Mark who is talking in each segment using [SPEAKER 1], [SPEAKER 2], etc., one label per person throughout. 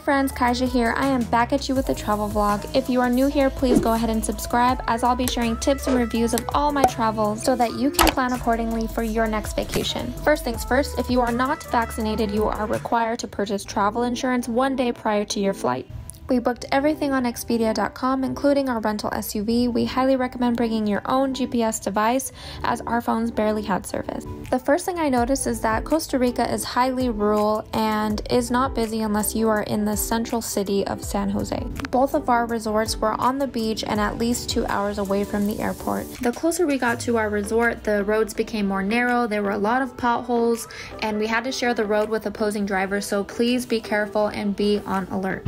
[SPEAKER 1] friends, Kaija here. I am back at you with a travel vlog. If you are new here, please go ahead and subscribe, as I'll be sharing tips and reviews of all my travels so that you can plan accordingly for your next vacation. First things first, if you are not vaccinated, you are required to purchase travel insurance 1 day prior to your flight. We booked everything on Expedia.com, including our rental SUV. We highly recommend bringing your own GPS device, as our phones barely had service. The first thing I noticed is that Costa Rica is highly rural and is not busy unless you are in the central city of San Jose. Both of our resorts were on the beach and at least 2 hours away from the airport. The closer we got to our resort, the roads became more narrow, there were a lot of potholes, and we had to share the road with opposing drivers, so please be careful and be on alert.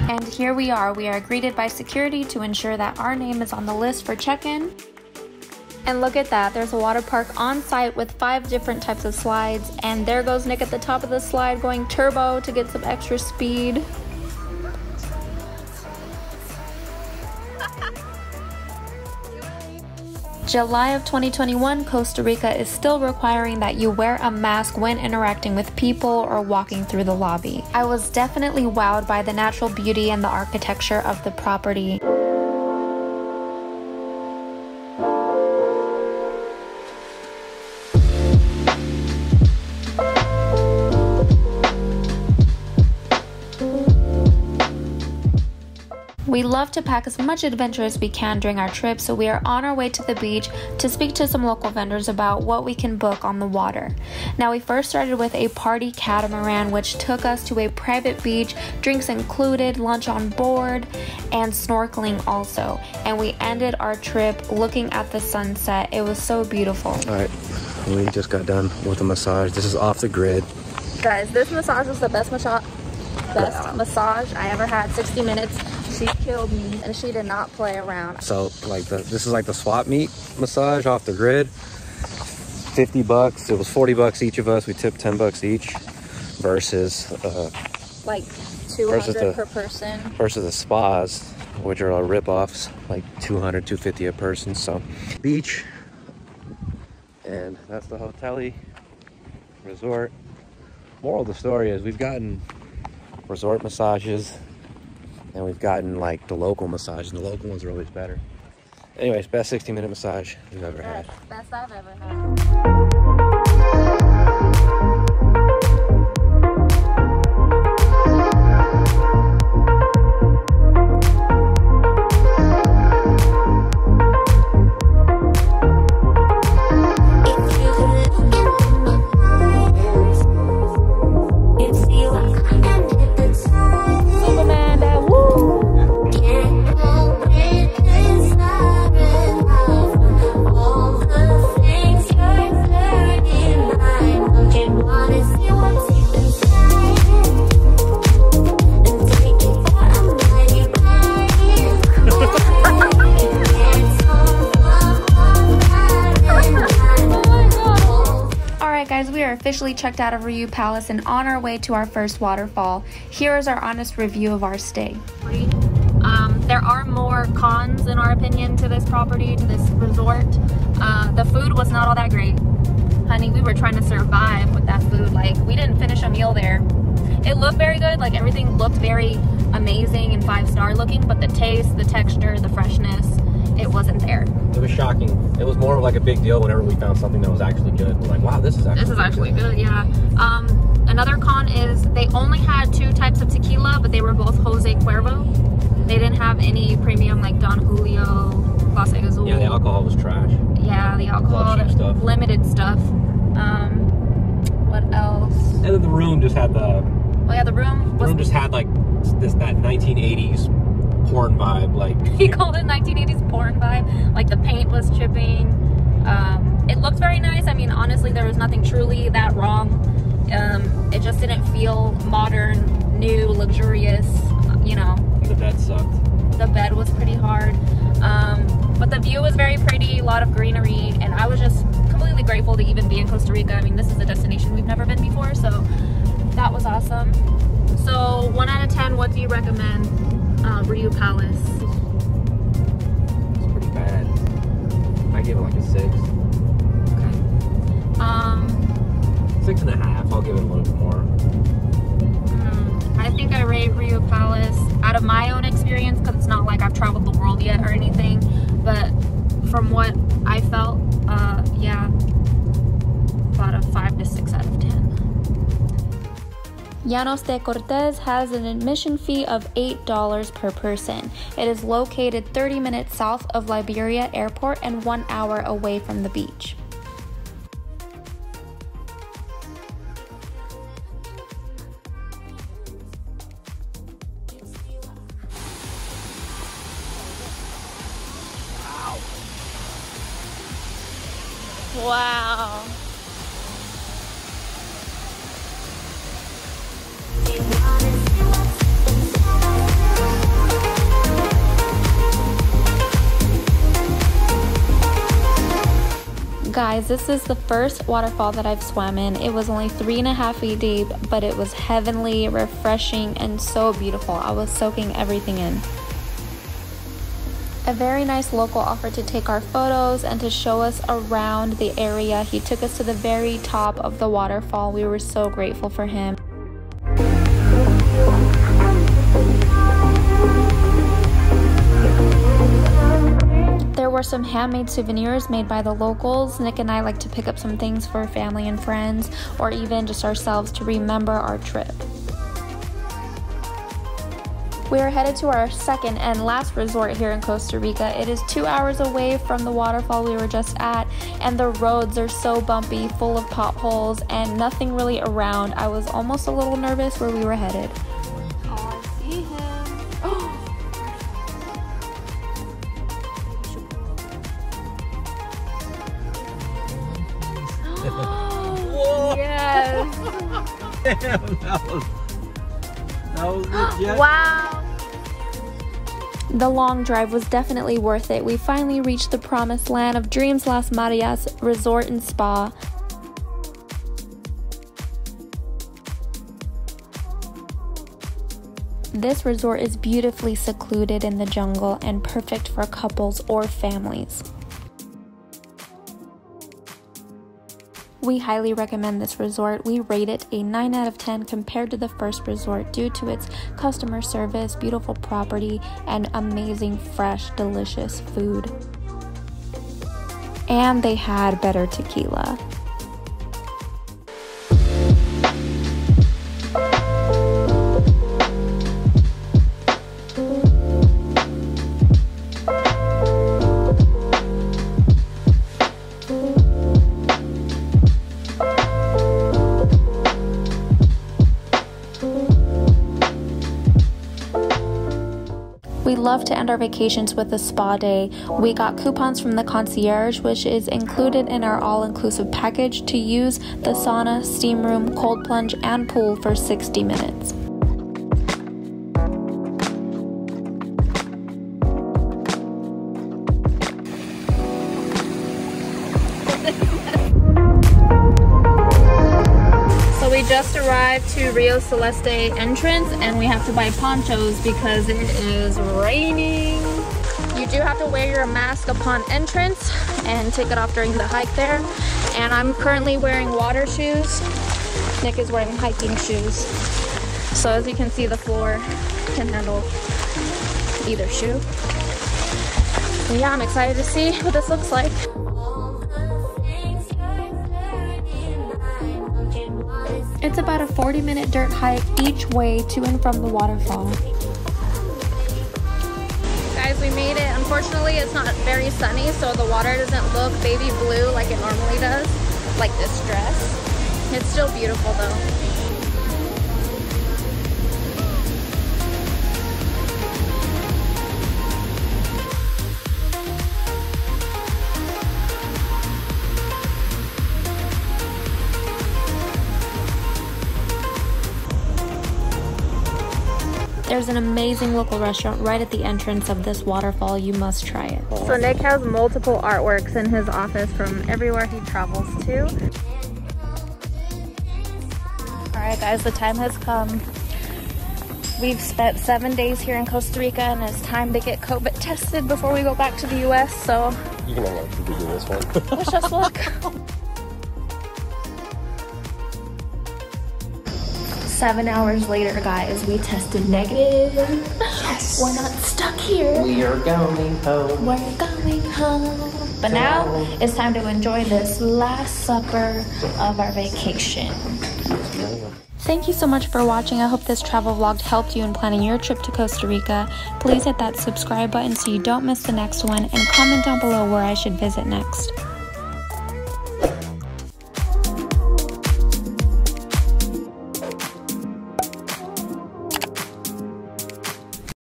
[SPEAKER 1] And here we are greeted by security to ensure that our name is on the list for check-in. And look at that, there's a water park on site with 5 different types of slides, and there goes Nick at the top of the slide going turbo to get some extra speed. July of 2021, Costa Rica is still requiring that you wear a mask when interacting with people or walking through the lobby. I was definitely wowed by the natural beauty and the architecture of the property. We love to pack as much adventure as we can during our trip, so we are on our way to the beach to speak to some local vendors about what we can book on the water. Now, we first started with a party catamaran, which took us to a private beach, drinks included, lunch on board, and snorkeling also. And we ended our trip looking at the sunset. It was so beautiful.
[SPEAKER 2] All right, we just got done with a massage. This is off the grid.
[SPEAKER 1] Guys, this massage was the best massage I ever had. 60 minutes. She killed me, and she did not play around.
[SPEAKER 2] So like this is like the swap meet massage off the grid. 50 bucks. It was 40 bucks each of us. We tipped 10 bucks each versus
[SPEAKER 1] like 200 per person.
[SPEAKER 2] Versus the spas, which are rip-offs, like 200, 250 a person. So beach, and that's the hotel-y resort. Moral of the story is we've gotten resort massages, and we've gotten like the local massage, and the local ones are always better. Anyways, best 60-minute massage we've ever had.
[SPEAKER 1] Best I've ever had. Guys, we are officially checked out of Riu Palace and on our way to our first waterfall. Here is our honest review of our stay. There are more cons, in our opinion, to this property, to this resort. The food was not all that great. Honey, we were trying to survive with that food. Like, we didn't finish a meal there. It looked very good, like everything looked very amazing and 5-star looking, but the taste, the texture, the freshness, it wasn't there.
[SPEAKER 2] It was shocking. It was more of like a big deal whenever we found something that was actually good. We're like, wow, this is actually good. Yeah. Another con is they only had 2 types of tequila, but they were both Jose Cuervo. They didn't have any premium like Don Julio, Clase Azul. Yeah, the alcohol was trash.
[SPEAKER 1] Yeah, the alcohol,
[SPEAKER 2] stuff.
[SPEAKER 1] Limited stuff. What else?
[SPEAKER 2] And then the room just had the...
[SPEAKER 1] Oh yeah, the room
[SPEAKER 2] just had like that 1980s porn vibe. Like
[SPEAKER 1] he called it 1980s porn vibe. Like the paint was chipping. It looked very nice. I mean, honestly, there was nothing truly that wrong. It just didn't feel modern, new, luxurious, you know.
[SPEAKER 2] The bed sucked.
[SPEAKER 1] The bed was pretty hard. But the view was very pretty, a lot of greenery, and I was just completely grateful to even be in Costa Rica. I mean, this is a destination we've never been before, so that was awesome. So 1 out of 10, what do you recommend? Riu Palace.
[SPEAKER 2] It's pretty bad. I give it like a 6.
[SPEAKER 1] Okay.
[SPEAKER 2] 6.5. I'll give it a little bit more.
[SPEAKER 1] I think I rate Riu Palace out of my own experience, because it's not like I've traveled the world yet or anything, but from what I felt, yeah, about a 5 to 6 out of 10. Llanos de Cortes has an admission fee of $8 per person. It is located 30 minutes south of Liberia Airport and 1 hour away from the beach. Wow. Guys, this is the first waterfall that I've swam in. It was only 3.5 feet deep, but it was heavenly, refreshing, and so beautiful. I was soaking everything in. A very nice local offered to take our photos and to show us around the area. He took us to the very top of the waterfall. We were so grateful for him. There were some handmade souvenirs made by the locals. Nick and I like to pick up some things for family and friends, or even just ourselves to remember our trip. We are headed to our second and last resort here in Costa Rica. It is 2 hours away from the waterfall we were just at, and the roads are so bumpy, full of potholes, and nothing really around. I was almost a little nervous where we were headed. Oh, I see him.
[SPEAKER 2] Whoa!
[SPEAKER 1] Yes!
[SPEAKER 2] Damn, that was legit.
[SPEAKER 1] Wow! The long drive was definitely worth it. We finally reached the promised land of Dreams Las Mareas Resort and Spa. This resort is beautifully secluded in the jungle and perfect for couples or families. We highly recommend this resort. We rate it a 9 out of 10 compared to the first resort due to its customer service, beautiful property, and amazing, fresh, delicious food. And they had better tequila. We love to end our vacations with a spa day. We got coupons from the concierge, which is included in our all-inclusive package, to use the sauna, steam room, cold plunge, and pool for 60 minutes. So we just arrived to Rio Celeste entrance, and we have to buy ponchos because it is raining. You do have to wear your mask upon entrance and take it off during the hike there. And I'm currently wearing water shoes. Nick is wearing hiking shoes. So as you can see, the floor can handle either shoe. But yeah, I'm excited to see what this looks like. It's about a 40-minute dirt hike each way to and from the waterfall. Guys, we made it. Unfortunately, it's not very sunny, so the water doesn't look baby blue like it normally does, like this dress. It's still beautiful though. There's an amazing local restaurant right at the entrance of this waterfall. You must try it. So Nick has multiple artworks in his office from everywhere he travels to. Alright guys, the time has come. We've spent 7 days here in Costa Rica, and it's time to get COVID tested before we go back to the US, so
[SPEAKER 2] You're gonna like to do this one.
[SPEAKER 1] wish us luck. 7 hours later, guys, we tested negative. Yes. We're not stuck here.
[SPEAKER 2] We are going home.
[SPEAKER 1] We're going home. But now it's time to enjoy this last supper of our vacation. Thank you so much for watching. I hope this travel vlog helped you in planning your trip to Costa Rica. Please hit that subscribe button so you don't miss the next one, and comment down below where I should visit next.